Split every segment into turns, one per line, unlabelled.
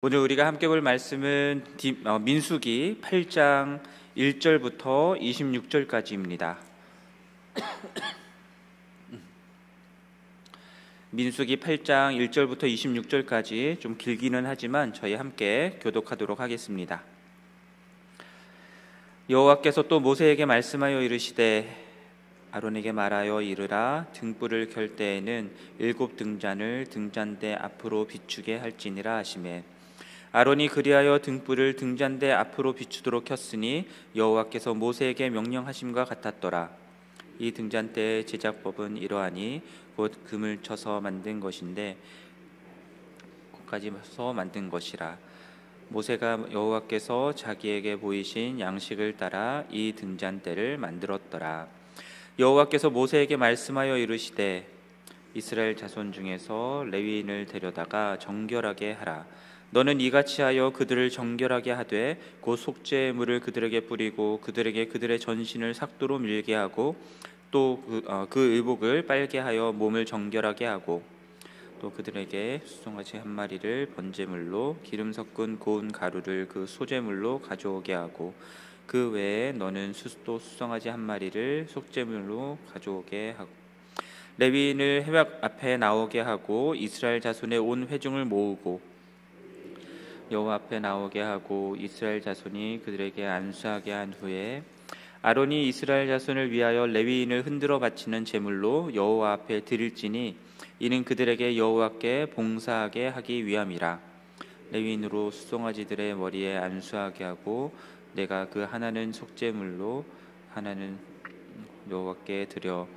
오늘 우리가 함께 볼 말씀은 민수기 8장 1절부터 26절까지입니다. 민수기 8장 1절부터 26절까지 좀 길기는 하지만 저희 함께 교독하도록 하겠습니다. 여호와께서 또 모세에게 말씀하여 이르시되 아론에게 말하여 이르라. 등불을 켤 때에는 7 등잔을 등잔대 앞으로 비추게 할지니라 하시매 아론이 그리하여 등불을 등잔대 앞으로 비추도록 켰으니 여호와께서 모세에게 명령하심과 같았더라. 이 등잔대의 제작법은 이러하니 곧 금을 쳐서 만든 것인데 곧까지서 만든 것이라. 모세가 여호와께서 자기에게 보이신 양식을 따라 이 등잔대를 만들었더라. 여호와께서 모세에게 말씀하여 이르시되 이스라엘 자손 중에서 레위인을 데려다가 정결하게 하라. 너는 이같이 하여 그들을 정결하게 하되 곧 속죄의 물을 그들에게 뿌리고 그들에게 그들의 전신을 삭도로 밀게 하고 또 그 의복을 빨게 하여 몸을 정결하게 하고 또 그들에게 수송아지 한 마리를 번제물로 기름 섞은 고운 가루를 그 소제물로 가져오게 하고 그 외에 너는 또 수송아지 한 마리를 속죄물로 가져오게 하고 레위인을 회막 앞에 나오게 하고 이스라엘 자손의 온 회중을 모으고 여호와 앞에 나오게 하고 이스라엘 자손이 그들에게 안수하게 한 후에 아론이 이스라엘 자손을 위하여 레위인을 흔들어 바치는 제물로 여호와 앞에 드릴지니 이는 그들에게 여호와께 봉사하게 하기 위함이라. 레위인으로 수송아지들의 머리에 안수하게 하고 내가 그 하나는 속죄물로 하나는 여호와께 드려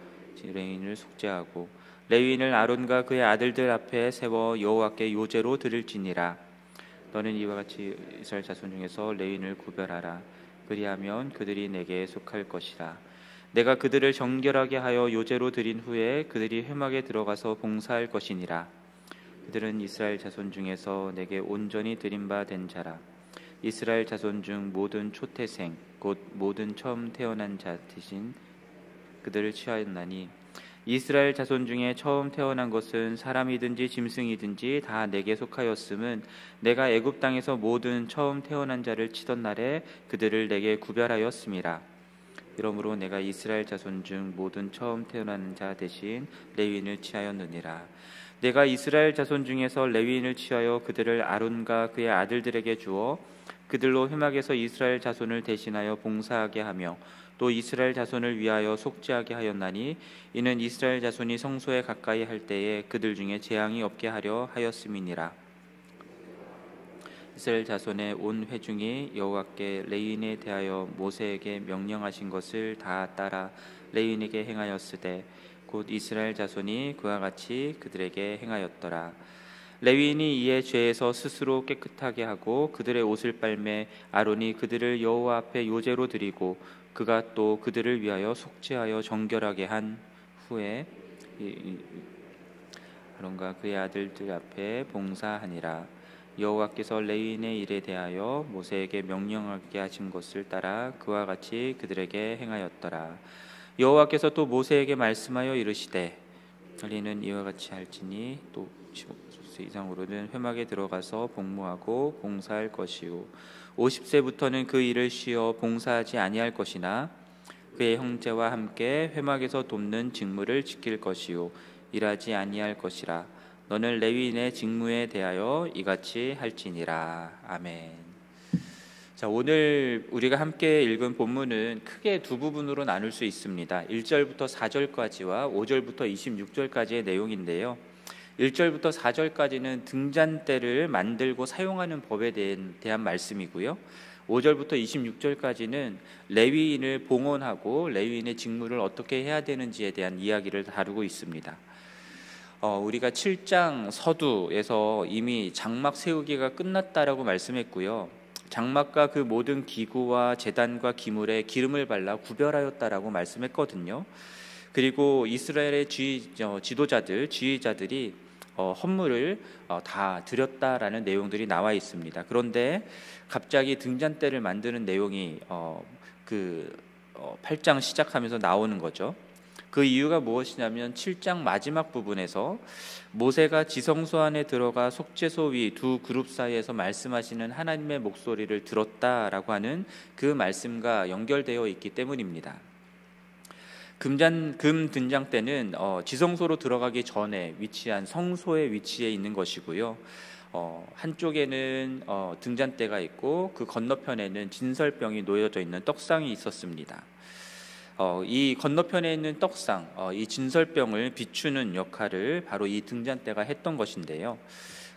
레위인을 속죄하고 레위인을 아론과 그의 아들들 앞에 세워 여호와께 요제로 드릴지니라. 너는 이와 같이 이스라엘 자손 중에서 레위인을 구별하라. 그리하면 그들이 내게 속할 것이라. 내가 그들을 정결하게 하여 요제로 드린 후에 그들이 회막에 들어가서 봉사할 것이니라. 그들은 이스라엘 자손 중에서 내게 온전히 드린 바 된 자라. 이스라엘 자손 중 모든 초태생 곧 모든 처음 태어난 자 대신 그들을 취하였나니 이스라엘 자손 중에 처음 태어난 것은 사람이든지 짐승이든지 다 내게 속하였음은 내가 애굽 땅에서 모든 처음 태어난 자를 치던 날에 그들을 내게 구별하였음이라. 이러므로 내가 이스라엘 자손 중 모든 처음 태어난 자 대신 레위인을 취하였느니라. 내가 이스라엘 자손 중에서 레위인을 취하여 그들을 아론과 그의 아들들에게 주어 그들로 회막에서 이스라엘 자손을 대신하여 봉사하게 하며 또 이스라엘 자손을 위하여 속죄하게 하였나니 이는 이스라엘 자손이 성소에 가까이 할 때에 그들 중에 재앙이 없게 하려 하였음이니라. 이스라엘 자손의 온 회중이 여호와께 레위인에 대하여 모세에게 명령하신 것을 다 따라 레위인에게 행하였으되 곧 이스라엘 자손이 그와 같이 그들에게 행하였더라. 레위인이 이에 죄에서 스스로 깨끗하게 하고 그들의 옷을 빨매 아론이 그들을 여호와 앞에 요제로 드리고 그가 또 그들을 위하여 속죄하여 정결하게 한 후에 아론과 그의 아들들 앞에 봉사하니라. 여호와께서 레위인의 일에 대하여 모세에게 명령하게 하신 것을 따라 그와 같이 그들에게 행하였더라. 여호와께서 또 모세에게 말씀하여 이르시되 너희는 이와 같이 할지니 또 이상으로는 회막에 들어가서 복무하고 봉사할 것이요 50세부터는 그 일을 쉬어 봉사하지 아니할 것이나 그의 형제와 함께 회막에서 돕는 직무를 지킬 것이요 일하지 아니할 것이라. 너는 레위인의 직무에 대하여 이같이 할지니라. 아멘. 자, 오늘 우리가 함께 읽은 본문은 크게 두 부분으로 나눌 수 있습니다. 1절부터 4절까지와 5절부터 26절까지의 내용인데요. 1절부터 4절까지는 등잔대를 만들고 사용하는 법에 대한 말씀이고요. 5절부터 26절까지는 레위인을 봉헌하고 레위인의 직무를 어떻게 해야 되는지에 대한 이야기를 다루고 있습니다. 우리가 7장 서두에서 이미 장막 세우기가 끝났다라고 말씀했고요. 장막과 그 모든 기구와 제단과 기물에 기름을 발라 구별하였다라고 말씀했거든요. 그리고 이스라엘의 지휘자들이 헌물을 다 드렸다라는 내용들이 나와 있습니다. 그런데 갑자기 등잔대를 만드는 내용이 8장 시작하면서 나오는 거죠. 그 이유가 무엇이냐면 7장 마지막 부분에서 모세가 지성소 안에 들어가 속죄소 위 두 그룹 사이에서 말씀하시는 하나님의 목소리를 들었다라고 하는 그 말씀과 연결되어 있기 때문입니다. 금 등잔대는 지성소로 들어가기 전에 위치한 성소의 위치에 있는 것이고요. 한쪽에는 등잔대가 있고 그 건너편에는 진설병이 놓여져 있는 떡상이 있었습니다. 이 건너편에 있는 떡상, 이 진설병을 비추는 역할을 바로 이 등잔대가 했던 것인데요.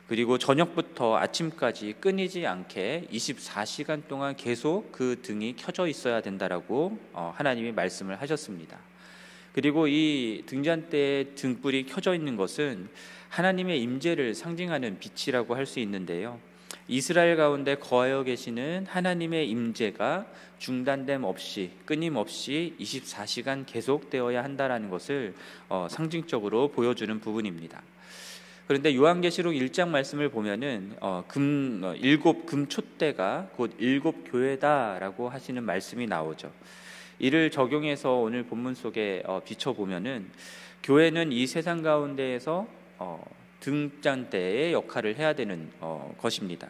그리고 저녁부터 아침까지 끊이지 않게 24시간 동안 계속 그 등이 켜져 있어야 된다라고 하나님이 말씀을 하셨습니다. 그리고 이 등잔대에 등불이 켜져 있는 것은 하나님의 임재를 상징하는 빛이라고 할 수 있는데요. 이스라엘 가운데 거하여 계시는 하나님의 임재가 중단됨 없이 끊임없이 24시간 계속되어야 한다라는 것을 상징적으로 보여주는 부분입니다. 그런데 요한계시록 1장 말씀을 보면은 일곱 금촛대가 곧 일곱 교회다라고 하시는 말씀이 나오죠. 이를 적용해서 오늘 본문 속에 비춰보면은 교회는 이 세상 가운데에서 등잔대의 역할을 해야 되는 것입니다.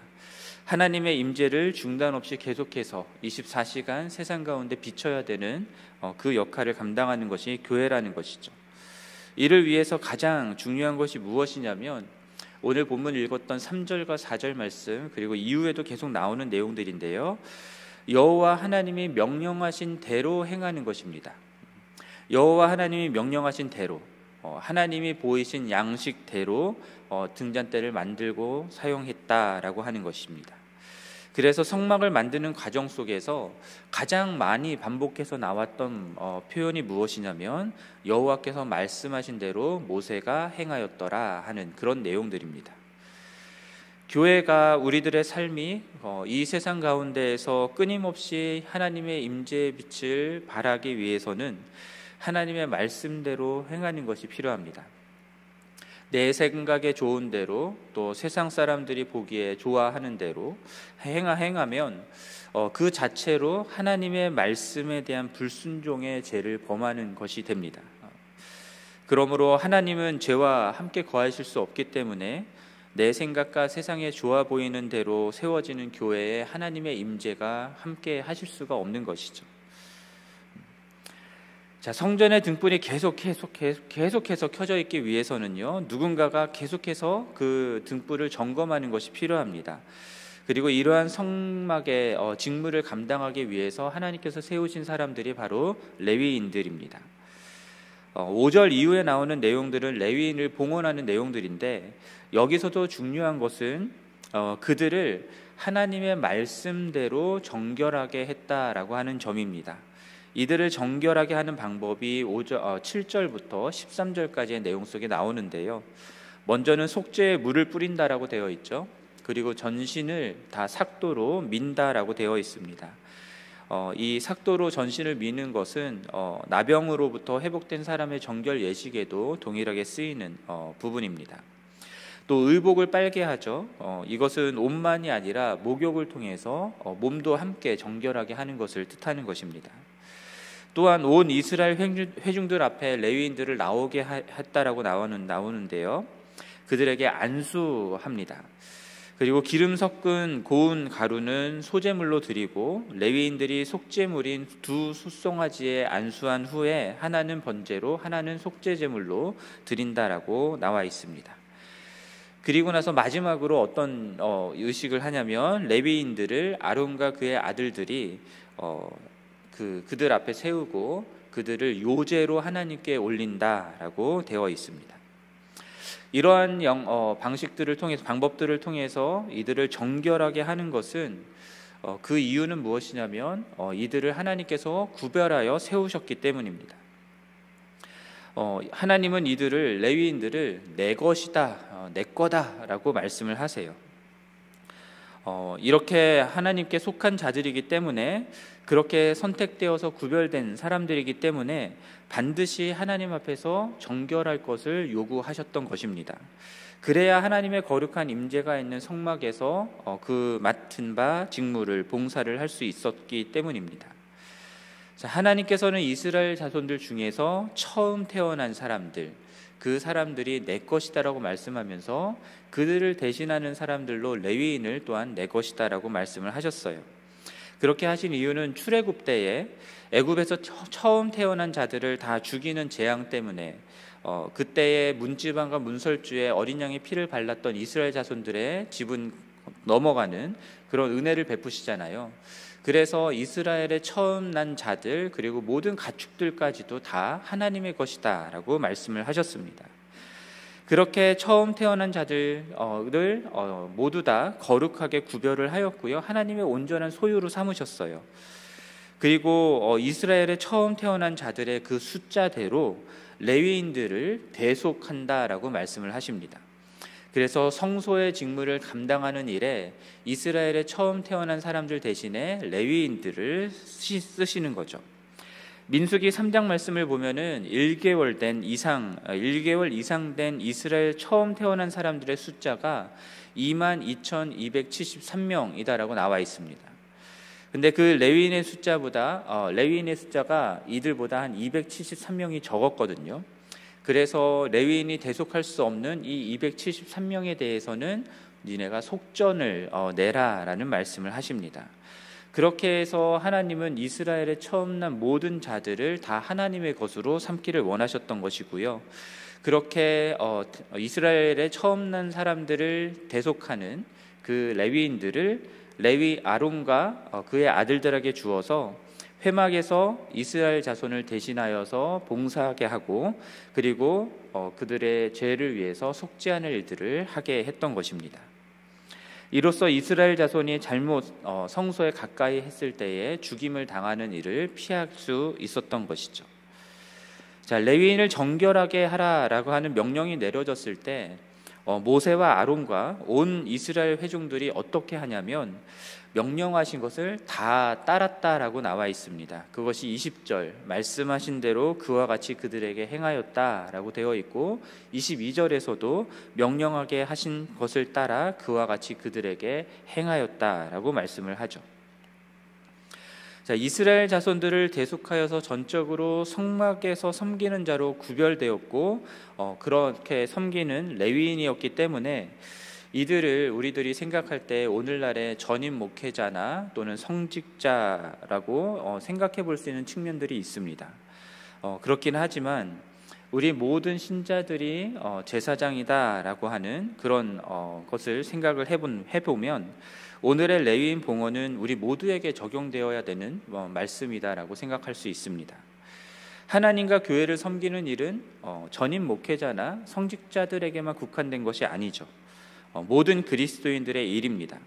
하나님의 임재를 중단 없이 계속해서 24시간 세상 가운데 비춰야 되는 그 역할을 감당하는 것이 교회라는 것이죠. 이를 위해서 가장 중요한 것이 무엇이냐면 오늘 본문 읽었던 3절과 4절 말씀 그리고 이후에도 계속 나오는 내용들인데요. 여호와 하나님이 명령하신 대로 행하는 것입니다. 여호와 하나님이 명령하신 대로 하나님이 보이신 양식대로 등잔대를 만들고 사용했다라고 하는 것입니다. 그래서 성막을 만드는 과정 속에서 가장 많이 반복해서 나왔던 표현이 무엇이냐면 여호와께서 말씀하신 대로 모세가 행하였더라 하는 그런 내용들입니다. 교회가 우리들의 삶이 이 세상 가운데에서 끊임없이 하나님의 임재의 빛을 발하기 위해서는 하나님의 말씀대로 행하는 것이 필요합니다. 내 생각에 좋은 대로 또 세상 사람들이 보기에 좋아하는 대로 행하면 그 자체로 하나님의 말씀에 대한 불순종의 죄를 범하는 것이 됩니다. 그러므로 하나님은 죄와 함께 거하실 수 없기 때문에 내 생각과 세상에 좋아 보이는 대로 세워지는 교회에 하나님의 임재가 함께 하실 수가 없는 것이죠. 자, 성전의 등불이 계속해서 켜져 있기 위해서는요, 누군가가 계속해서 그 등불을 점검하는 것이 필요합니다. 그리고 이러한 성막의 직무를 감당하기 위해서 하나님께서 세우신 사람들이 바로 레위인들입니다. 5절 이후에 나오는 내용들은 레위인을 봉헌하는 내용들인데 여기서도 중요한 것은 그들을 하나님의 말씀대로 정결하게 했다라고 하는 점입니다. 이들을 정결하게 하는 방법이 7절부터 13절까지의 내용 속에 나오는데요. 먼저는 속죄에 물을 뿌린다라고 되어 있죠. 그리고 전신을 다 삭도로 민다라고 되어 있습니다. 이 삭도로 전신을 미는 것은 나병으로부터 회복된 사람의 정결 예식에도 동일하게 쓰이는 부분입니다. 또 의복을 빨게 하죠. 이것은 옷만이 아니라 목욕을 통해서 몸도 함께 정결하게 하는 것을 뜻하는 것입니다. 또한 온 이스라엘 회중들 앞에 레위인들을 나오게 했다라고 나오는데요. 그들에게 안수합니다. 그리고 기름 섞은 고운 가루는 소제물로 드리고 레위인들이 속죄물인 두 숫송아지에 안수한 후에 하나는 번제로 하나는 속죄제물로 드린다라고 나와 있습니다. 그리고 나서 마지막으로 어떤 의식을 하냐면 레위인들을 아론과 그의 아들들이 그들 앞에 세우고 그들을 요제로 하나님께 올린다라고 되어 있습니다. 이러한 방법들을 통해서 이들을 정결하게 하는 것은 그 이유는 무엇이냐면 이들을 하나님께서 구별하여 세우셨기 때문입니다. 하나님은 이들을 레위인들을 내 것이다, 내 거다라고 말씀을 하세요. 이렇게 하나님께 속한 자들이기 때문에 그렇게 선택되어서 구별된 사람들이기 때문에 반드시 하나님 앞에서 정결할 것을 요구하셨던 것입니다. 그래야 하나님의 거룩한 임재가 있는 성막에서 그 맡은 바 직무를 봉사를 할 수 있었기 때문입니다. 자, 하나님께서는 이스라엘 자손들 중에서 처음 태어난 사람들, 그 사람들이 내 것이다라고 말씀하면서 그들을 대신하는 사람들로 레위인을 또한 내 것이다라고 말씀을 하셨어요. 그렇게 하신 이유는 출애굽 때에 애굽에서 처음 태어난 자들을 다 죽이는 재앙 때문에 그때의 문지방과 문설주에 어린 양의 피를 발랐던 이스라엘 자손들의 지분 넘어가는 그런 은혜를 베푸시잖아요. 그래서 이스라엘의 처음 난 자들 그리고 모든 가축들까지도 다 하나님의 것이다 라고 말씀을 하셨습니다. 그렇게 처음 태어난 자들을 모두 다 거룩하게 구별을 하였고요, 하나님의 온전한 소유로 삼으셨어요. 그리고 이스라엘의 처음 태어난 자들의 그 숫자대로 레위인들을 대속한다라고 말씀을 하십니다. 그래서 성소의 직무를 감당하는 일에 이스라엘의 처음 태어난 사람들 대신에 레위인들을 쓰시는 거죠. 민수기 3장 말씀을 보면은 1개월 이상 된 이스라엘 처음 태어난 사람들의 숫자가 22,273명이다라고 나와 있습니다. 근데 그 레위인의 숫자가 이들보다 한 273명이 적었거든요. 그래서 레위인이 대속할 수 없는 이 273명에 대해서는 니네가 속전을 내라라는 말씀을 하십니다. 그렇게 해서 하나님은 이스라엘의 처음 난 모든 자들을 다 하나님의 것으로 삼기를 원하셨던 것이고요. 그렇게 이스라엘의 처음 난 사람들을 대속하는 그 레위인들을 레위 아론과 그의 아들들에게 주어서 회막에서 이스라엘 자손을 대신하여서 봉사하게 하고, 그리고 그들의 죄를 위해서 속죄하는 일들을 하게 했던 것입니다. 이로써 이스라엘 자손이 잘못 성소에 가까이 했을 때에 죽임을 당하는 일을 피할 수 있었던 것이죠. 자, 레위인을 정결하게 하라라고 하는 명령이 내려졌을 때 모세와 아론과 온 이스라엘 회중들이 어떻게 하냐면 명령하신 것을 다 따랐다라고 나와 있습니다. 그것이 20절 말씀하신 대로 그와 같이 그들에게 행하였다라고 되어 있고, 22절에서도 명령하게 하신 것을 따라 그와 같이 그들에게 행하였다라고 말씀을 하죠. 자, 이스라엘 자손들을 대속하여서 전적으로 성막에서 섬기는 자로 구별되었고 그렇게 섬기는 레위인이었기 때문에 이들을 우리들이 생각할 때 오늘날의 전임 목회자나 또는 성직자라고 생각해 볼 수 있는 측면들이 있습니다. 그렇긴 하지만 우리 모든 신자들이 제사장이다라고 하는 그런 것을 생각을 해보면 오늘의 레위인 봉헌은 우리 모두에게 적용되어야 되는 말씀이다라고 생각할 수 있습니다. 하나님과 교회를 섬기는 일은 전임 목회자나 성직자들에게만 국한된 것이 아니죠. 모든 그리스도인들의 일입니다.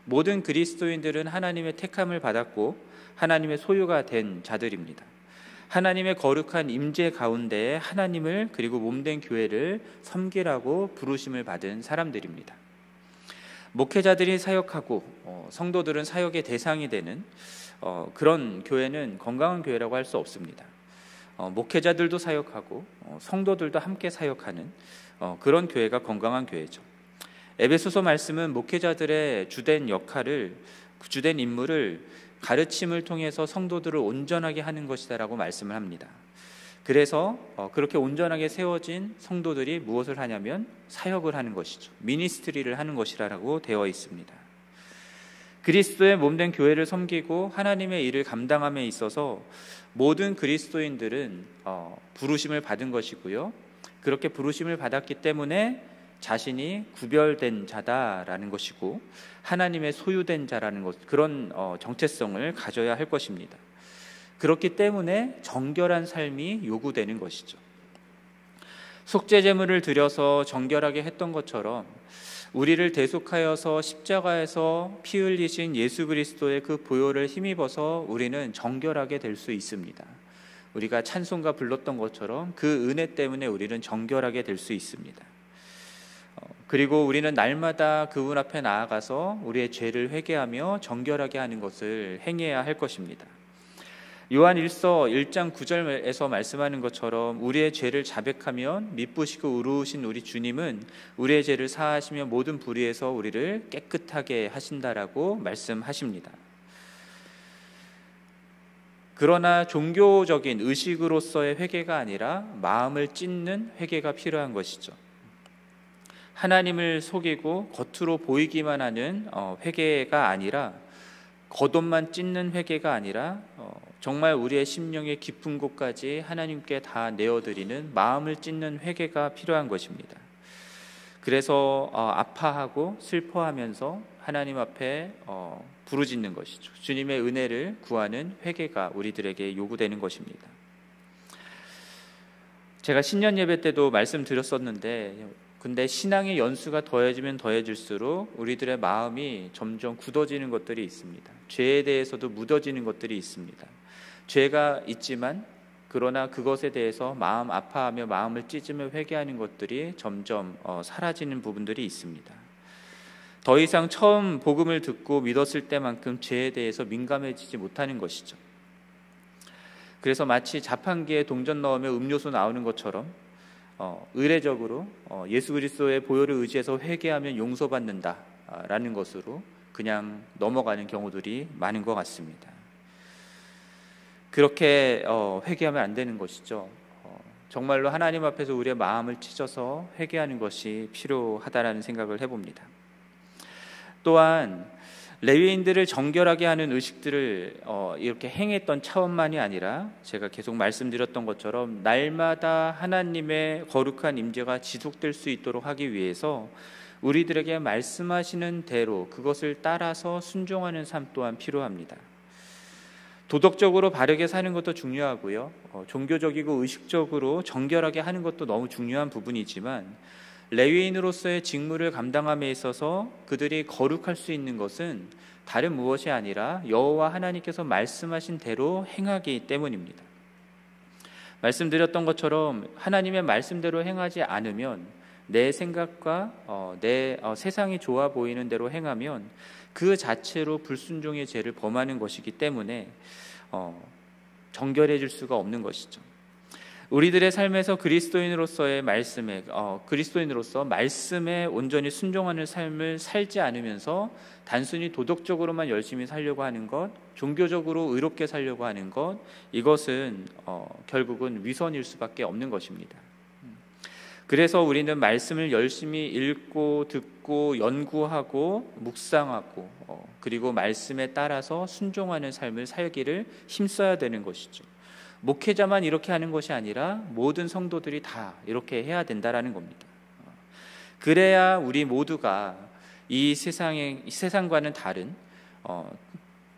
모든 그리스도인들은 하나님의 택함을 받았고 하나님의 소유가 된 자들입니다. 하나님의 거룩한 임재 가운데에 하나님을 그리고 몸된 교회를 섬기라고 부르심을 받은 사람들입니다. 목회자들이 사역하고 성도들은 사역의 대상이 되는 그런 교회는 건강한 교회라고 할 수 없습니다. 목회자들도 사역하고 성도들도 함께 사역하는 그런 교회가 건강한 교회죠. 에베소서 말씀은 목회자들의 주된 임무를 가르침을 통해서 성도들을 온전하게 하는 것이다라고 말씀을 합니다. 그래서 그렇게 온전하게 세워진 성도들이 무엇을 하냐면 사역을 하는 것이죠. 미니스트리를 하는 것이라고 되어 있습니다. 그리스도의 몸된 교회를 섬기고 하나님의 일을 감당함에 있어서 모든 그리스도인들은 부르심을 받은 것이고요. 그렇게 부르심을 받았기 때문에 자신이 구별된 자다라는 것이고 하나님의 소유된 자라는 것, 그런 정체성을 가져야 할 것입니다. 그렇기 때문에 정결한 삶이 요구되는 것이죠. 속죄 제물을 드려서 정결하게 했던 것처럼 우리를 대속하여서 십자가에서 피 흘리신 예수 그리스도의 그 보혈을 힘입어서 우리는 정결하게 될 수 있습니다. 우리가 찬송가 불렀던 것처럼 그 은혜 때문에 우리는 정결하게 될 수 있습니다. 그리고 우리는 날마다 그분 앞에 나아가서 우리의 죄를 회개하며 정결하게 하는 것을 행해야 할 것입니다. 요한 1장 9절에서 말씀하는 것처럼 우리의 죄를 자백하면 미쁘시고 의로우신 우리 주님은 우리의 죄를 사하시며 모든 불의에서 우리를 깨끗하게 하신다라고 말씀하십니다. 그러나 종교적인 의식으로서의 회개가 아니라 마음을 찢는 회개가 필요한 것이죠. 하나님을 속이고 겉으로 보이기만 하는 회개가 아니라, 겉옷만 찢는 회개가 아니라 정말 우리의 심령의 깊은 곳까지 하나님께 다 내어드리는 마음을 찢는 회개가 필요한 것입니다. 그래서 아파하고 슬퍼하면서 하나님 앞에 부르짖는 것이죠. 주님의 은혜를 구하는 회개가 우리들에게 요구되는 것입니다. 제가 신년 예배 때도 말씀드렸었는데, 근데 신앙의 연수가 더해지면 더해질수록 우리들의 마음이 점점 굳어지는 것들이 있습니다. 죄에 대해서도 묻어지는 것들이 있습니다. 죄가 있지만 그러나 그것에 대해서 마음 아파하며 마음을 찢으며 회개하는 것들이 점점 사라지는 부분들이 있습니다. 더 이상 처음 복음을 듣고 믿었을 때만큼 죄에 대해서 민감해지지 못하는 것이죠. 그래서 마치 자판기에 동전 넣으면 음료수 나오는 것처럼 의례적으로 예수 그리스도의 보혈을 의지해서 회개하면 용서받는다라는 것으로 그냥 넘어가는 경우들이 많은 것 같습니다. 그렇게 회개하면 안 되는 것이죠. 정말로 하나님 앞에서 우리의 마음을 찢어서 회개하는 것이 필요하다라는 생각을 해봅니다. 또한 레위인들을 정결하게 하는 의식들을 이렇게 행했던 차원만이 아니라, 제가 계속 말씀드렸던 것처럼 날마다 하나님의 거룩한 임재가 지속될 수 있도록 하기 위해서 우리들에게 말씀하시는 대로 그것을 따라서 순종하는 삶 또한 필요합니다. 도덕적으로 바르게 사는 것도 중요하고요, 종교적이고 의식적으로 정결하게 하는 것도 너무 중요한 부분이지만, 레위인으로서의 직무를 감당함에 있어서 그들이 거룩할 수 있는 것은 다른 무엇이 아니라 여호와 하나님께서 말씀하신 대로 행하기 때문입니다. 말씀드렸던 것처럼 하나님의 말씀대로 행하지 않으면, 내 생각과 내 세상이 좋아 보이는 대로 행하면 그 자체로 불순종의 죄를 범하는 것이기 때문에 정결해질 수가 없는 것이죠. 우리들의 삶에서 그리스도인으로서의 그리스도인으로서 말씀에 온전히 순종하는 삶을 살지 않으면서 단순히 도덕적으로만 열심히 살려고 하는 것, 종교적으로 의롭게 살려고 하는 것, 이것은 결국은 위선일 수밖에 없는 것입니다. 그래서 우리는 말씀을 열심히 읽고 듣고 연구하고 묵상하고 그리고 말씀에 따라서 순종하는 삶을 살기를 힘써야 되는 것이죠. 목회자만 이렇게 하는 것이 아니라 모든 성도들이 다 이렇게 해야 된다라는 겁니다. 그래야 우리 모두가 이 세상과는 다른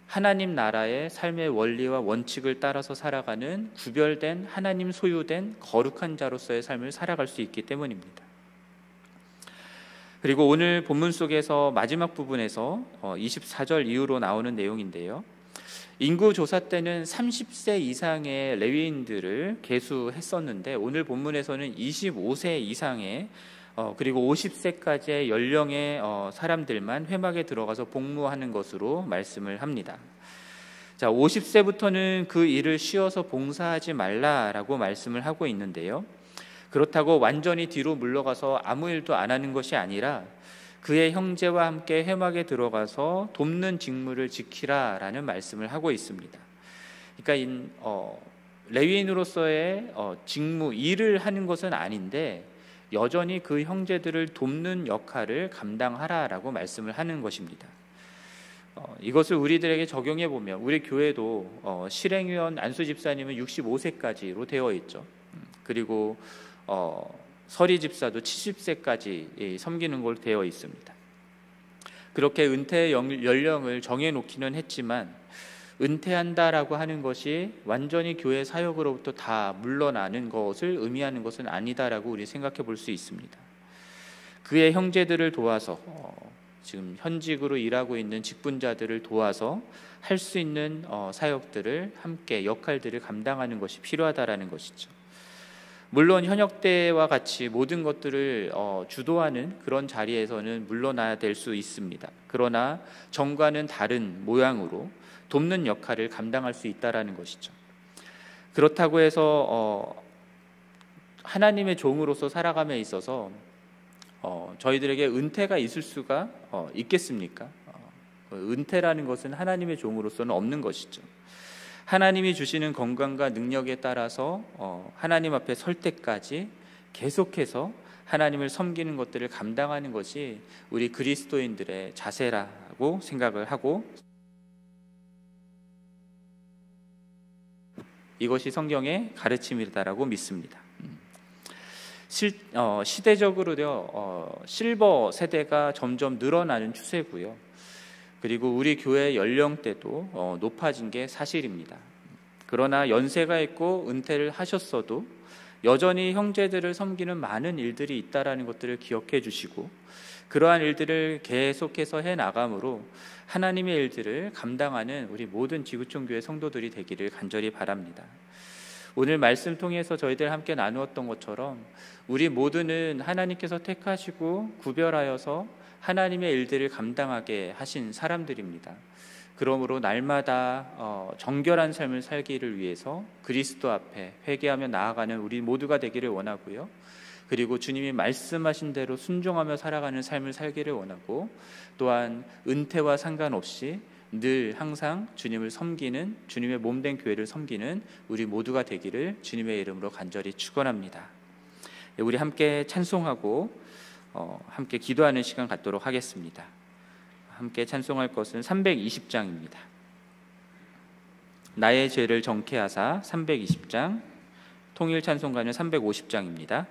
하나님 나라의 삶의 원리와 원칙을 따라서 살아가는 구별된 하나님 소유된 거룩한 자로서의 삶을 살아갈 수 있기 때문입니다. 그리고 오늘 본문 속에서 마지막 부분에서 24절 이후로 나오는 내용인데요, 인구조사 때는 30세 이상의 레위인들을 계수했었는데, 오늘 본문에서는 25세 이상의 그리고 50세까지의 연령의 사람들만 회막에 들어가서 복무하는 것으로 말씀을 합니다. 자, 50세부터는 그 일을 쉬어서 봉사하지 말라라고 말씀을 하고 있는데요, 그렇다고 완전히 뒤로 물러가서 아무 일도 안 하는 것이 아니라 그의 형제와 함께 회막에 들어가서 돕는 직무를 지키라라는 말씀을 하고 있습니다. 그러니까 레위인으로서의 직무, 일을 하는 것은 아닌데 여전히 그 형제들을 돕는 역할을 감당하라라고 말씀을 하는 것입니다. 이것을 우리들에게 적용해 보면, 우리 교회도 실행위원 안수 집사님은 65세까지로 되어 있죠. 그리고 서리 집사도 70세까지 섬기는 걸로 되어 있습니다. 그렇게 은퇴 연령을 정해놓기는 했지만, 은퇴한다라고 하는 것이 완전히 교회 사역으로부터 다 물러나는 것을 의미하는 것은 아니다라고 우리 생각해 볼 수 있습니다. 그의 형제들을 도와서 지금 현직으로 일하고 있는 직분자들을 도와서 할 수 있는 사역들을 함께 역할들을 감당하는 것이 필요하다라는 것이죠. 물론 현역 때와 같이 모든 것들을 주도하는 그런 자리에서는 물러나야 될 수 있습니다. 그러나 전과는 다른 모양으로 돕는 역할을 감당할 수 있다라는 것이죠. 그렇다고 해서 하나님의 종으로서 살아감에 있어서 저희들에게 은퇴가 있을 수가 있겠습니까? 은퇴라는 것은 하나님의 종으로서는 없는 것이죠. 하나님이 주시는 건강과 능력에 따라서 하나님 앞에 설 때까지 계속해서 하나님을 섬기는 것들을 감당하는 것이 우리 그리스도인들의 자세라고 생각을 하고, 이것이 성경의 가르침이다라고 믿습니다. 시대적으로요, 실버 세대가 점점 늘어나는 추세고요. 그리고 우리 교회 연령대도 높아진 게 사실입니다. 그러나 연세가 있고 은퇴를 하셨어도 여전히 형제들을 섬기는 많은 일들이 있다라는 것들을 기억해 주시고, 그러한 일들을 계속해서 해나감으로 하나님의 일들을 감당하는 우리 모든 지구촌 교회 성도들이 되기를 간절히 바랍니다. 오늘 말씀 통해서 저희들 함께 나누었던 것처럼 우리 모두는 하나님께서 택하시고 구별하여서 하나님의 일들을 감당하게 하신 사람들입니다. 그러므로 날마다 정결한 삶을 살기를 위해서 그리스도 앞에 회개하며 나아가는 우리 모두가 되기를 원하고요. 그리고 주님이 말씀하신 대로 순종하며 살아가는 삶을 살기를 원하고, 또한 은퇴와 상관없이 늘 항상 주님을 섬기는, 주님의 몸된 교회를 섬기는 우리 모두가 되기를 주님의 이름으로 간절히 축원합니다. 우리 함께 찬송하고 함께 기도하는 시간 갖도록 하겠습니다. 함께 찬송할 것은 320장입니다. 나의 죄를 정케하사 320장, 통일 찬송가는 350장입니다.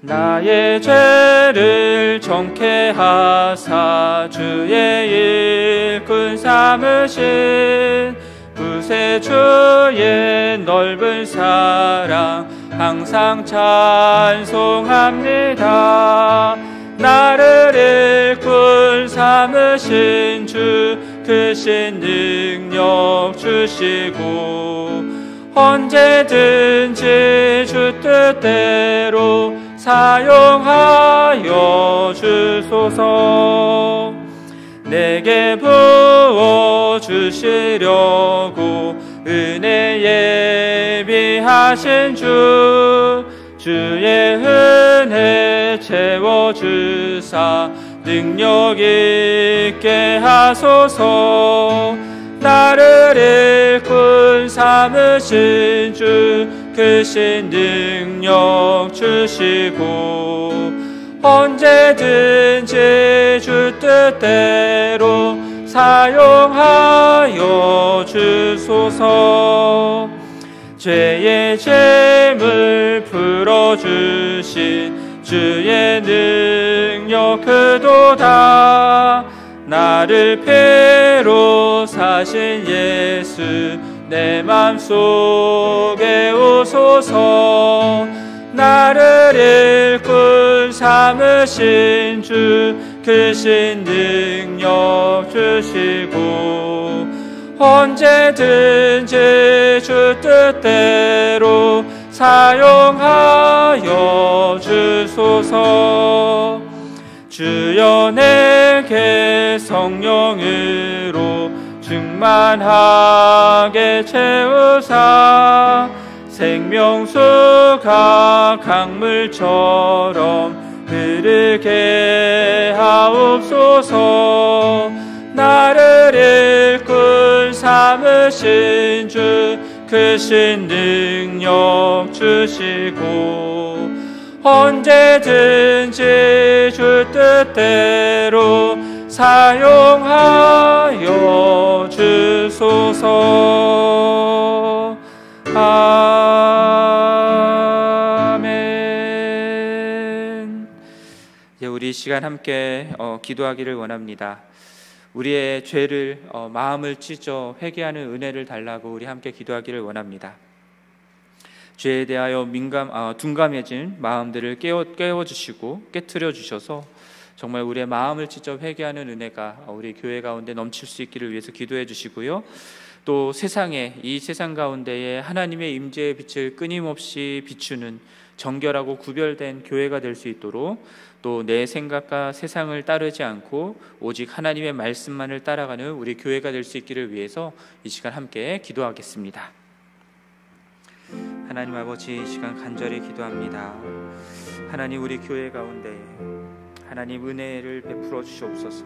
나의 죄를 정케하사 주의 일꾼 삼으신 구세주의 넓은 사랑 항상 찬송합니다. 나를 일꾼 삼으신 주 크신 능력 주시고, 언제든지 주 뜻대로 사용하여 주소서. 내게 부어주시려고 은혜 예비하신 주의 은혜 채워주사 능력 있게 하소서. 나를 일꾼 삼으신 주 크신 능력 주시고, 언제든지 주 뜻대로 사용하여 주소서. 죄의 짐을 풀어주신 주의 능력 그도다. 나를 피로 사신 예수 내 맘속에 오소서. 나를 일꾼 삼으신 주 크신 능력 주시고, 언제든지 주 뜻대로 사용하여 주소서. 주여 내게 성령으로 충만하게 채우사 생명수가 강물처럼 흐르게 하옵소서. 나를 일꾼 삼으신 주 크신 능력 주시고, 언제든지 주 뜻대로 사용하여 주소서. 아멘. 이제 우리 시간 함께 기도하기를 원합니다. 우리의 죄를 마음을 찢어 회개하는 은혜를 달라고 우리 함께 기도하기를 원합니다. 죄에 대하여 둔감해진 마음들을 깨워주시고 깨트려 주셔서 정말 우리의 마음을 찢어 회개하는 은혜가 우리 교회 가운데 넘칠 수 있기를 위해서 기도해 주시고요. 또 이 세상 가운데에 하나님의 임재의 빛을 끊임없이 비추는 정결하고 구별된 교회가 될 수 있도록, 또 내 생각과 세상을 따르지 않고 오직 하나님의 말씀만을 따라가는 우리 교회가 될 수 있기를 위해서 이 시간 함께 기도하겠습니다. 하나님 아버지, 이 시간 간절히 기도합니다. 하나님, 우리 교회 가운데 하나님 은혜를 베풀어 주시옵소서.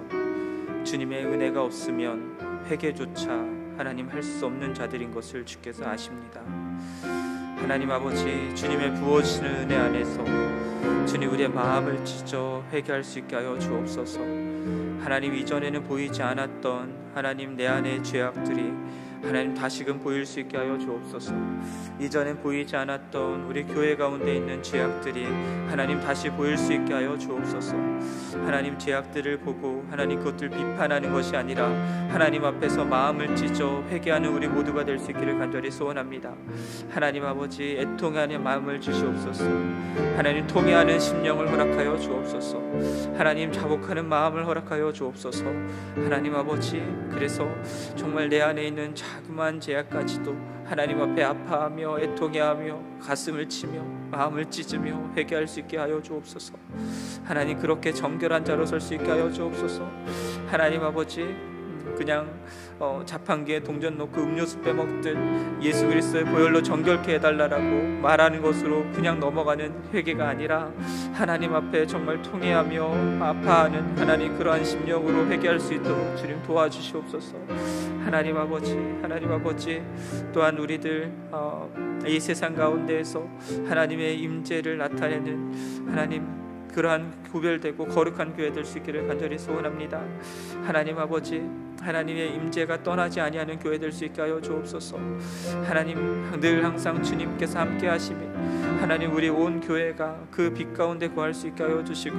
주님의 은혜가 없으면 회개조차 하나님 할 수 없는 자들인 것을 주께서 아십니다. 하나님 아버지, 주님의 부어주시는 은혜 안에서 주님 우리의 마음을 찢어 회개할 수 있게 하여 주옵소서. 하나님 이전에는 보이지 않았던 하나님 내 안의 죄악들이 하나님 다시금 보일 수 있게 하여 주옵소서. 이전엔 보이지 않았던 우리 교회 가운데 있는 죄악들이 하나님 다시 보일 수 있게 하여 주옵소서. 하나님 죄악들을 보고 하나님 그것들 비판하는 것이 아니라 하나님 앞에서 마음을 찢어 회개하는 우리 모두가 될 수 있기를 간절히 소원합니다. 하나님 아버지, 애통하는 마음을 주시옵소서. 하나님 통회하는 심령을 허락하여 주옵소서. 하나님 자복하는 마음을 허락하여 주옵소서. 하나님 아버지, 그래서 정말 내 안에 있는 자그마한 죄악까지도 하나님 앞에 아파하며 애통해하며 가슴을 치며 마음을 찢으며 회개할 수 있게 하여 주옵소서. 하나님 그렇게 정결한 자로 설 수 있게 하여 주옵소서. 하나님 아버지, 그냥 자판기에 동전 넣고 음료수 빼먹듯 예수 그리스도의 보혈로 정결케 해달라고 말하는 것으로 그냥 넘어가는 회개가 아니라 하나님 앞에 정말 통회하며 아파하는 하나님 그러한 심령으로 회개할 수 있도록 주님 도와주시옵소서. 하나님 아버지, 또한 우리들 이 세상 가운데에서 하나님의 임재를 나타내는 하나님 그러한 구별되고 거룩한 교회 될 수 있기를 간절히 소원합니다. 하나님 아버지, 하나님의 임재가 떠나지 아니하는 교회 될 수 있게 하여 주옵소서. 하나님 늘 항상 주님께서 함께 하시며 하나님 우리 온 교회가 그 빛 가운데 거할 수 있게 하여 주시고,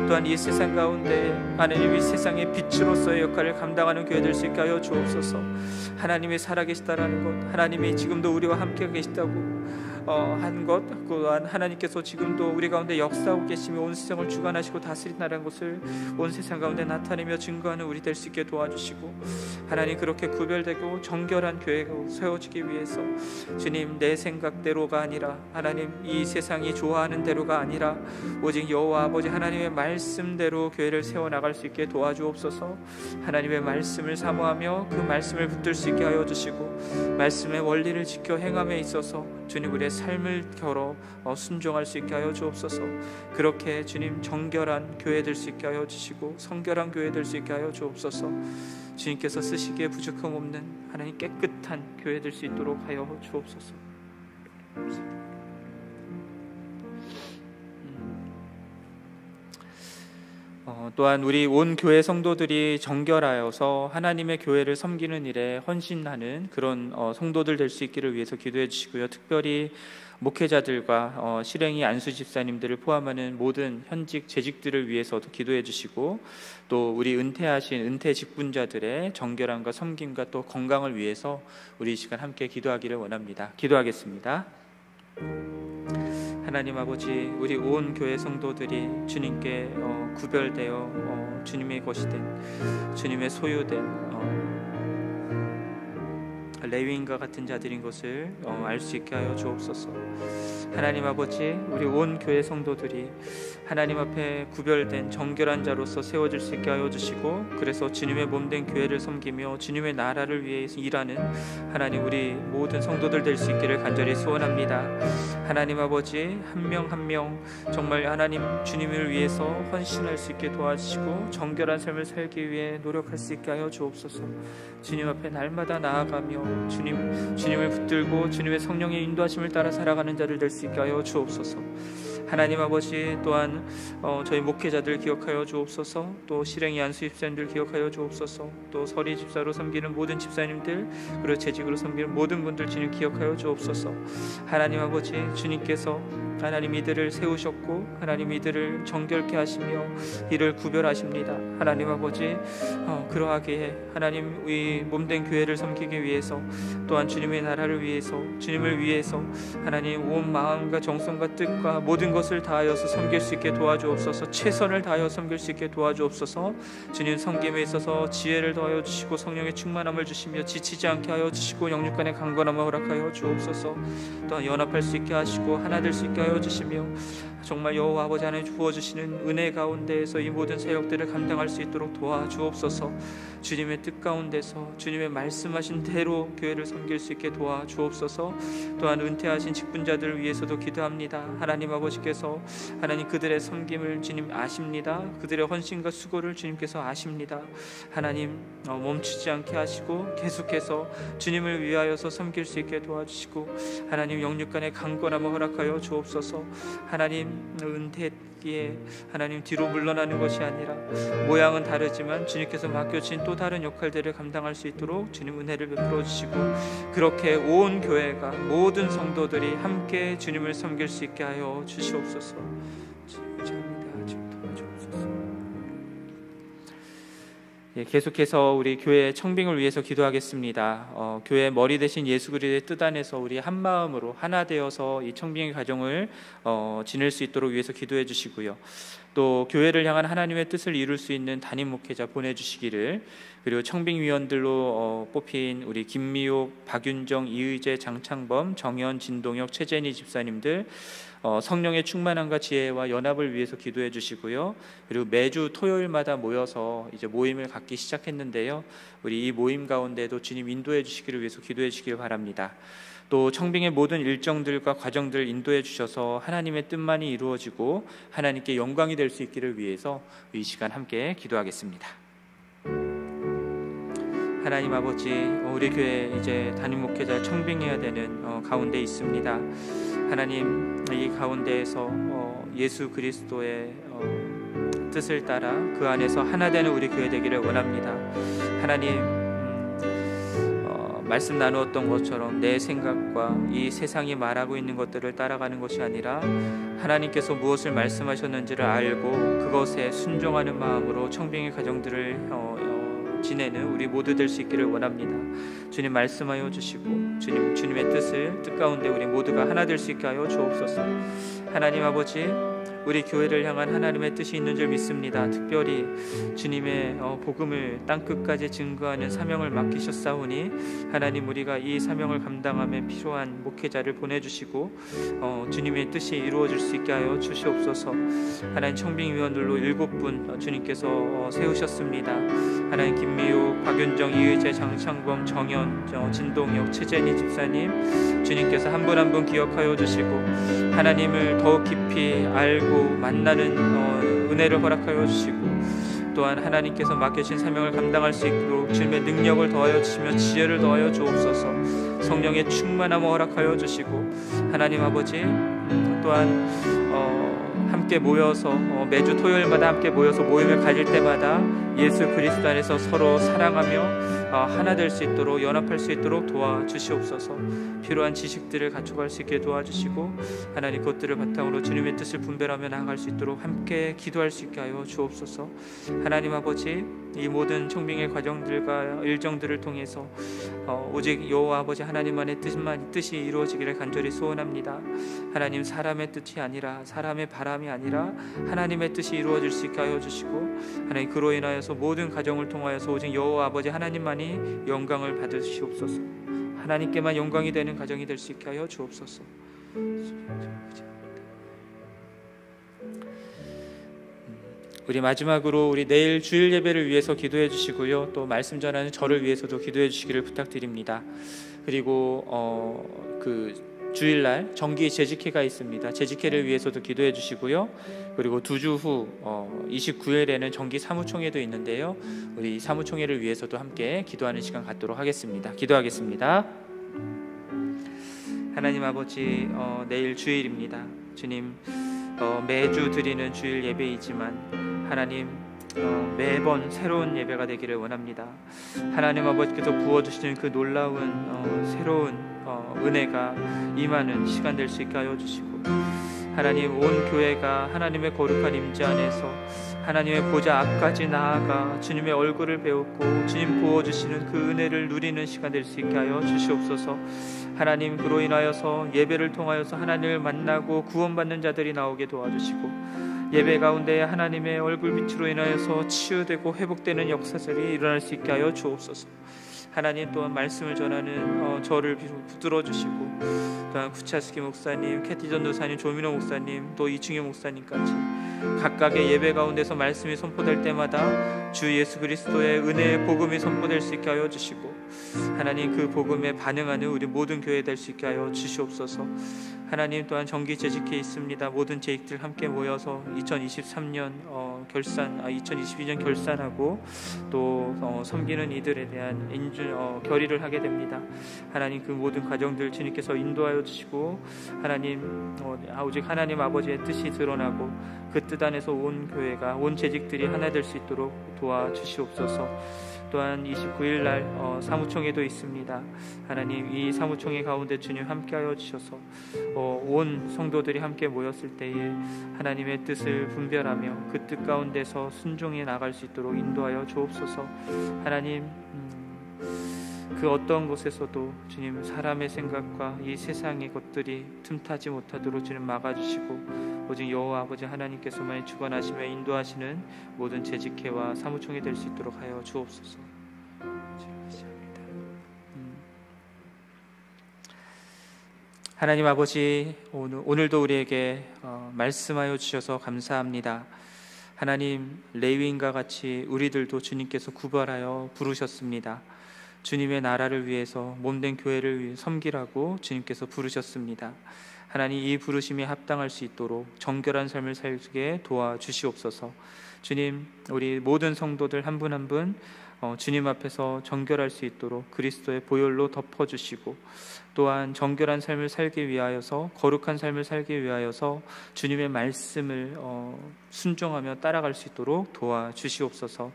또한 이 세상 가운데 하나님 이 세상의 빛으로서의 역할을 감당하는 교회 될 수 있게 하여 주옵소서. 하나님이 살아계시다라는 것, 하나님이 지금도 우리와 함께 계시다고 한 것, 또한 하나님께서 지금도 우리 가운데 역사하고 계시며 온 세상을 주관하시고 다스린다는 것을 온 세상 가운데 나타내며 증거하는 우리 될 수 있게 도와주시고, 하나님 그렇게 구별되고 정결한 교회가 세워지기 위해서 주님 내 생각대로가 아니라 하나님 이 세상이 좋아하는 대로가 아니라 오직 여호와 아버지 하나님의 말씀대로 교회를 세워나갈 수 있게 도와주옵소서. 하나님의 말씀을 사모하며 그 말씀을 붙들 수 있게 하여 주시고, 말씀의 원리를 지켜 행함에 있어서 주님 우리의 삶을 걸어 순종할 수 있게 하여 주옵소서. 그렇게 주님 정결한 교회 될 수 있게 하여 주시고 성결한 교회 될 수 있게 하여 주옵소서. 주님께서 쓰시기에 부족함 없는 하나님 깨끗한 교회 될 수 있도록 하여 주옵소서. 또한 우리 온 교회 성도들이 정결하여서 하나님의 교회를 섬기는 일에 헌신하는 그런 성도들 될 수 있기를 위해서 기도해 주시고요. 특별히 목회자들과 실행이 안수 집사님들을 포함하는 모든 현직 재직들을 위해서도 기도해 주시고, 또 우리 은퇴하신 은퇴 직분자들의 정결함과 섬김과 또 건강을 위해서 우리 이 시간 함께 기도하기를 원합니다. 기도하겠습니다. 하나님 아버지, 우리 온 교회 성도들이 주님께 구별되어 주님의 것이 된, 주님의 소유된 레위인과 같은 자들인 것을 알 수 있게 하여 주옵소서. 하나님 아버지, 우리 온 교회 성도들이 하나님 앞에 구별된 정결한 자로서 세워질 수 있게 하여 주시고, 그래서 주님의 몸된 교회를 섬기며 주님의 나라를 위해 일하는 하나님 우리 모든 성도들 될 수 있기를 간절히 소원합니다. 하나님 아버지, 한 명 한 명 정말 하나님 주님을 위해서 헌신할 수 있게 도와주시고 정결한 삶을 살기 위해 노력할 수 있게 하여 주옵소서. 주님 앞에 날마다 나아가며 주님을 붙들고 주님의 성령의 인도하심을 따라 살아가는 자들 될 수 있게 하여 주옵소서. 하나님 아버지, 또한 저희 목회자들 기억하여 주옵소서. 또 실행이 안수 집사님들 기억하여 주옵소서. 또 서리 집사로 섬기는 모든 집사님들, 그리고 재직으로 섬기는 모든 분들 주님 기억하여 주옵소서. 하나님 아버지, 주님께서 하나님 이들을 세우셨고 하나님 이들을 정결케 하시며 이를 구별하십니다. 하나님 아버지, 그러하게 하나님 이 몸된 교회를 섬기기 위해서, 또한 주님의 나라를 위해서, 주님을 위해서 하나님 온 마음과 정성과 뜻과 모든 것을 다하여서 섬길 수 있게 도와주옵소서. 최선을 다하여 섬길 수 있게 도와주옵소서. 주님 섬김에 있어서 지혜를 더하여 주시고 성령의 충만함을 주시며 지치지 않게 하여 주시고 영육간의 강건함을 허락하여 주옵소서. 또한 연합할 수 있게 하시고 하나 될 수 있게 하여 주시며 정말 여호와 아버지 하나님 부어주시는 은혜 가운데에서 이 모든 사역들을 감당할 수 있도록 도와주옵소서. 주님의 뜻 가운데서 주님의 말씀하신 대로 교회를 섬길 수 있게 도와주옵소서. 또한 은퇴하신 직분자들을 위해서도 기도합니다. 하나님 아버지께서 하나님 그들의 섬김을 주님 아십니다. 그들의 헌신과 수고를 주님께서 아십니다. 하나님 멈추지 않게 하시고 계속해서 주님을 위하여서 섬길 수 있게 도와주시고 하나님 영육간의 강건함을 허락하여 주옵소서. 하나님 은퇴기에 하나님 뒤로 물러나는 것이 아니라 모양은 다르지만 주님께서 맡겨주신 또 다른 역할들을 감당할 수 있도록 주님 은혜를 베풀어 주시고 그렇게 온 교회가 모든 성도들이 함께 주님을 섬길 수 있게 하여 주시옵소서. 계속해서 우리 교회 청빙을 위해서 기도하겠습니다. 교회 머리 대신 예수 그리스도의 뜻 안에서 우리 한 마음으로 하나 되어서 이 청빙의 과정을 지낼 수 있도록 위해서 기도해 주시고요. 또 교회를 향한 하나님의 뜻을 이룰 수 있는 담임 목회자 보내주시기를, 그리고 청빙위원들로 뽑힌 우리 김미옥, 박윤정, 이의재, 장창범, 정현, 진동혁, 최재니 집사님들 성령의 충만함과 지혜와 연합을 위해서 기도해 주시고요. 그리고 매주 토요일마다 모여서 이제 모임을 갖기 시작했는데요. 우리 이 모임 가운데도 주님 인도해 주시기를 위해서 기도해 주시길 바랍니다. 또 청빙의 모든 일정들과 과정들을 인도해 주셔서 하나님의 뜻만이 이루어지고 하나님께 영광이 될 수 있기를 위해서 이 시간 함께 기도하겠습니다. 하나님 아버지, 우리 교회 이제 담임 목회자 청빙해야 되는 가운데 있습니다. 하나님, 이 가운데에서 예수 그리스도의 뜻을 따라 그 안에서 하나 되는 우리 교회 되기를 원합니다. 하나님, 말씀 나누었던 것처럼 내 생각과 이 세상이 말하고 있는 것들을 따라가는 것이 아니라 하나님께서 무엇을 말씀하셨는지를 알고 그것에 순종하는 마음으로 청빙의 가정들을 지내는 우리 모두 될 수 있기를 원합니다. 주님 말씀하여 주시고 주님의 뜻 가운데 우리 모두가 하나 될 수 있게 하여 주옵소서. 하나님 아버지, 우리 교회를 향한 하나님의 뜻이 있는 줄 믿습니다. 특별히 주님의 복음을 땅끝까지 증거하는 사명을 맡기셨사오니 하나님, 우리가 이 사명을 감당함에 필요한 목회자를 보내주시고 주님의 뜻이 이루어질 수 있게 하여 주시옵소서. 하나님, 청빙위원들로 7분 주님께서 세우셨습니다. 하나님, 김미호, 박윤정, 이의재, 장창범, 정현, 진동혁, 최재니 집사님, 주님께서 한 분 한 분 기억하여 주시고 하나님을 더욱 깊이 알고 만나는 은혜를 허락하여 주시고, 또한 하나님께서 맡겨진 사명을 감당할 수 있도록 주님의 능력을 더하여 주시며 지혜를 더하여 주옵소서. 성령의 충만함을 허락하여 주시고 하나님 아버지, 또한 함께 모여서 매주 토요일마다 함께 모여서 모임을 가질 때마다 예수 그리스도 안에서 서로 사랑하며 하나 될 수 있도록, 연합할 수 있도록 도와주시옵소서. 필요한 지식들을 갖춰갈 수 있게 도와주시고 하나님, 그것들을 바탕으로 주님의 뜻을 분별하며 나아갈 수 있도록 함께 기도할 수 있게 하여 주옵소서. 하나님 아버지, 이 모든 청빙의 과정들과 일정들을 통해서 오직 여호와 아버지 하나님만의 뜻이 이루어지기를 간절히 소원합니다. 하나님, 사람의 뜻이 아니라, 사람의 바람이 아니라 하나님의 뜻이 이루어질 수 있게 하여 주시고 하나님, 그로 인하여서 모든 가정을 통하여서 오직 여호와 아버지 하나님만이 영광을 받으시옵소서. 하나님께만 영광이 되는 가정이 될 수 있게 하여 주옵소서. 우리 마지막으로 우리 내일 주일 예배를 위해서 기도해 주시고요. 또 말씀 전하는 저를 위해서도 기도해 주시기를 부탁드립니다. 그리고 그 주일날 정기 재직회가 있습니다. 재직회를 위해서도 기도해 주시고요. 그리고 2주 후 29일에는 정기 사무총회도 있는데요. 우리 사무총회를 위해서도 함께 기도하는 시간 갖도록 하겠습니다. 기도하겠습니다. 하나님 아버지, 내일 주일입니다. 주님, 매주 드리는 주일 예배이지만 하나님, 매번 새로운 예배가 되기를 원합니다. 하나님 아버지께서 부어주시는 그 놀라운 새로운 은혜가 임하는 시간 될 수 있게 하여 주시고 하나님, 온 교회가 하나님의 거룩한 임재 안에서 하나님의 보좌 앞까지 나아가 주님의 얼굴을 배우고 주님 부어주시는 그 은혜를 누리는 시간 될 수 있게 하여 주시옵소서. 하나님, 그로 인하여서 예배를 통하여서 하나님을 만나고 구원받는 자들이 나오게 도와주시고 예배 가운데 하나님의 얼굴빛으로 인하여서 치유되고 회복되는 역사들이 일어날 수 있게 하여 주옵소서. 하나님 또한 말씀을 전하는 저를 붙들어 주시고, 또한 구차스키 목사님, 캐티 전도사님, 조민호 목사님, 또 이충현 목사님까지 각각의 예배 가운데서 말씀이 선포될 때마다 주 예수 그리스도의 은혜의 복음이 선포될 수 있게 하여 주시고, 하나님 그 복음에 반응하는 우리 모든 교회 될 수 있게 하여 주시옵소서. 하나님 또한 정기 재직회 있습니다. 모든 재직들 함께 모여서 2023년 2022년 결산하고 또 섬기는 이들에 대한 결의를 하게 됩니다. 하나님 그 모든 가정들 주님께서 인도하여 주시고, 하나님 오직 하나님 아버지의 뜻이 드러나고 그 뜻 안에서 온 교회가, 온 재직들이 하나 될 수 있도록 도와주시옵소서. 또한 29일 날 사무총회도 있습니다. 하나님 이 사무총회 가운데 주님 함께하여 주셔서 온 성도들이 함께 모였을 때에 하나님의 뜻을 분별하며 그 뜻 가운데서 순종해 나갈 수 있도록 인도하여 주옵소서. 하나님 그 어떤 곳에서도 주님 사람의 생각과 이 세상의 것들이 틈타지 못하도록 주님 막아주시고, 오직 여호와 아버지 하나님께서만이 주관하시며 인도하시는 모든 재직회와 사무총회 될 수 있도록 하여 주옵소서. 하나님 아버지, 오늘도 우리에게 말씀하여 주셔서 감사합니다. 하나님, 레위인과 같이 우리들도 주님께서 구별하여 부르셨습니다. 주님의 나라를 위해서 몸된 교회를 위해 섬기라고 주님께서 부르셨습니다. 하나님 이 부르심에 합당할 수 있도록 정결한 삶을 살게 도와주시옵소서. 주님, 우리 모든 성도들 한 분 한 분 주님 앞에서 정결할 수 있도록 그리스도의 보혈로 덮어주시고, 또한 정결한 삶을 살기 위하여서, 거룩한 삶을 살기 위하여서 주님의 말씀을 순종하며 따라갈 수 있도록 도와주시옵소서.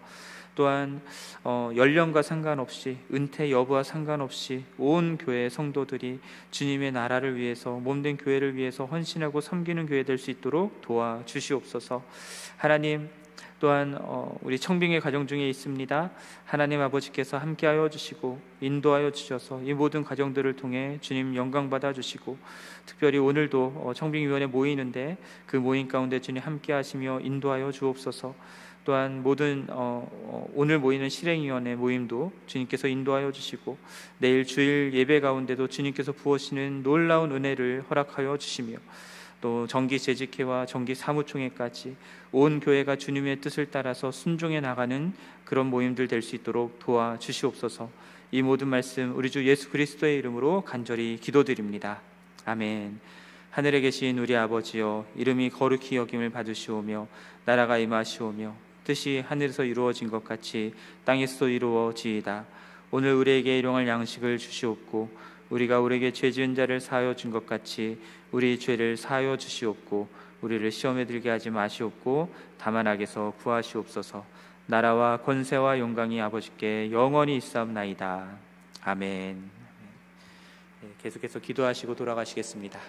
또한 연령과 상관없이, 은퇴 여부와 상관없이 온 교회 성도들이 주님의 나라를 위해서, 몸된 교회를 위해서 헌신하고 섬기는 교회 될 수 있도록 도와주시옵소서. 하나님, 또한 우리 청빙의 가정 중에 있습니다. 하나님 아버지께서 함께하여 주시고 인도하여 주셔서 이 모든 가정들을 통해 주님 영광 받아 주시고, 특별히 오늘도 청빙위원회 모이는데 그 모임 가운데 주님 함께하시며 인도하여 주옵소서. 또한 모든 오늘 모이는 실행위원회 모임도 주님께서 인도하여 주시고, 내일 주일 예배 가운데도 주님께서 부으시는 놀라운 은혜를 허락하여 주시며, 또 정기 재직회와 정기 사무총회까지 온 교회가 주님의 뜻을 따라서 순종해 나가는 그런 모임들 될 수 있도록 도와주시옵소서. 이 모든 말씀 우리 주 예수 그리스도의 이름으로 간절히 기도드립니다. 아멘. 하늘에 계신 우리 아버지여, 이름이 거룩히 여김을 받으시오며 나라가 임하시오며 뜻이 하늘에서 이루어진 것 같이 땅에서도 이루어지이다. 오늘 우리에게 일용할 양식을 주시옵고, 우리가 우리에게 죄 지은 자를 사하여 준 것 같이 우리 죄를 사하여 주시옵고, 우리를 시험에 들게 하지 마시옵고 다만 악에서 구하시옵소서. 나라와 권세와 영광이 아버지께 영원히 있사옵나이다. 아멘. 계속해서 기도하시고 돌아가시겠습니다.